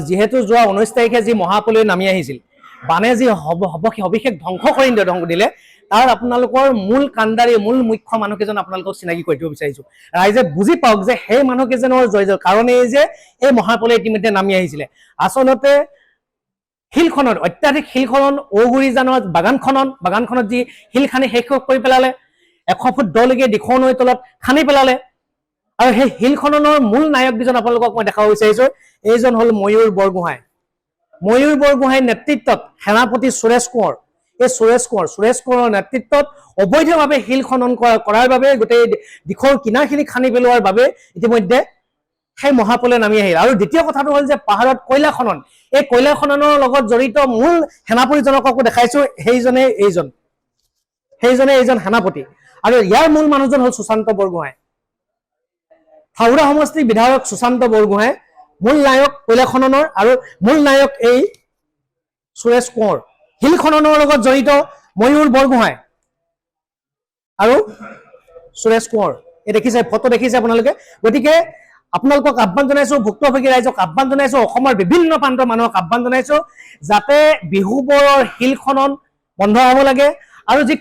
যিহেতু যোৱা 19 তাৰিখে যি মহাপলয় নামি আহিছিল, বানে যি সবিশেষ ধ্বংস কৰি দিলে, তাৰ আপোনালোকৰ মূল কাণ্ডাৰী মূল মুখ্য মানুহকেইজন আপোনালোকক চিনাকি কৰি দিব বিচাৰিছো। ৰাইজে বুজি পাওক যে সেই মানুহকেইজনৰ জড়িত কাৰণেই যে এই মহাপলয় ইতিমধ্যে নামি আহিছিলে। আচলতে শিলখনত অত্যাধিক শিলখনন ঔগুৰিজানৰ বাগানখনত যি শিল খানি শেষ কৰি পেলালে, 100 ফুট দলৈকে দিখৌ নৈৰ তলত খানি পেলালে। আৰু সেই শিল খননৰ মূল নায়ককেইজন আপোনালোকক মই দেখাব বিচাৰিছো। এইজন হল ময়ূৰ বৰগোহাঁই। ময়ূৰ বৰগোহাঁইৰ নেতৃত্বত সেনাপতি সুৰেশ কোঁৱৰ, এই সুৰেশ কোঁৱৰৰ নেতৃত্বত অবৈধভাৱে শিল খনন কৰাৰ বাবে গোটেই দিখৌৰ কিনাৰখিনি খানি পেলোৱাৰ বাবে ইতিমধ্যে সেই মহাপলয় নামি আহিল। আৰু দ্বিতীয় কথাটো হ'ল যে পাহাৰত কয়লা খনন, এই কয়লা খননৰ লগত জড়িত মূল সেনাপতিজনকো দেখাইছো। সেইজনে এইজন সেনাপতি। আৰু ইয়াৰ মূল মানুহজন হ'ল সুশান্ত বৰগোহাঁই। হাওৰা সমষ্টিৰ বিধায়ক সুশান্ত বৰগোহাঁই মূল নায়ক কয়লা খননৰ, আৰু মূল নায়ক এই সুৰেশ কোঁৱৰ। শিল খননৰ লগত জড়িত ময়ূৰ বৰগোহাঁই আৰু সুৰেশ কোঁৱৰ। এই দেখিছে, ফটো দেখিছে আপোনালোকে। গতিকে আপোনালোকক আহ্বান জনাইছো, ভুক্তভোগী ৰাইজক আহ্বান জনাইছো, অসমৰ বিভিন্ন প্ৰান্তৰ মানুহক আহ্বান জনাইছো, যাতে বিহুবৰৰ শিল খনন বন্ধ হ'ব লাগে। আৰু যি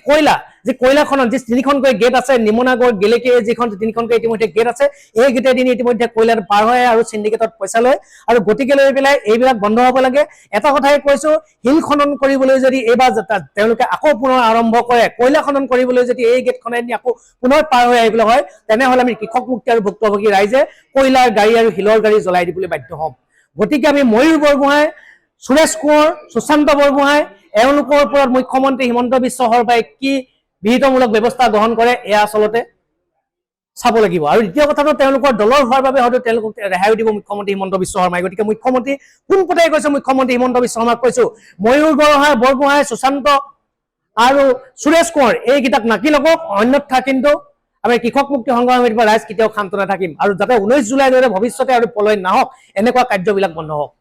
কয়লা খনন, যি 3খনকৈ গেট আছে, নিমনাগড় গেলেকী যিখন 3খনকৈ ইতিমধ্যে গেট আছে, এই গেটেদি ইতিমধ্যে কয়লাত পাৰ হয় আৰু চিণ্ডিকেটত পইচা লয়। আৰু গতিকে লৈ পেলাই এইবিলাক বন্ধ হ'ব লাগে। এটা কথাই কৈছো, শিল খনন কৰিবলৈ যদি এইবাৰ তেওঁলোকে আকৌ পুনৰ আৰম্ভ কৰে, কয়লা খনন কৰিবলৈ যদি এই গেটখনেদি আকৌ পুনৰ পাৰ হৈ আহিবলৈ হয়, তেনেহ'লে আমি কৃষক মুক্তি আৰু ভুক্তভোগী ৰাইজে কয়লাৰ গাড়ী আৰু শিলৰ গাড়ী জ্বলাই দিবলৈ বাধ্য হ'ম। গতিকে আমি ময়ূৰ বৰগোহাঁই, সুৰেশ কোঁৱৰ, সুশান্ত বৰগোহাঁই, এওঁলোকৰ ওপৰত মুখ্যমন্ত্ৰী হিমন্ত বিশ্ব শৰ্মাই কি বিহিতমূলক ব্যৱস্থা গ্ৰহণ কৰে এয়া আচলতে চাব লাগিব। আৰু দ্বিতীয় কথাটো, তেওঁলোকৰ দলৰ হোৱাৰ বাবে হয়তো তেওঁলোকক ৰেহাই দিব মুখ্যমন্ত্ৰী হিমন্ত বিশ্ব শৰ্মাই। গতিকে মুখ্যমন্ত্ৰী পোনপটীয়াকৈ কৈছো, মুখ্যমন্ত্ৰী হিমন্ত বিশ্ব শৰ্মাক কৈছো, ময়ূৰ বৰগোহাঁই, সুশান্ত আৰু সুৰেশ কোঁৱৰ এইকেইটাক নাকি লগাওক, অন্যথা কিন্তু আমি কৃষক মুক্তি সংগ্ৰাম সমিতিৰ পৰা ৰাইজ কেতিয়াও ক্ষান্ত নাথাকিম। আৰু যাতে 19 জুলাই দৰে ভৱিষ্যতে আৰু পলয় নাহক, এনেকুৱা কাৰ্যবিলাক বন্ধ হওক।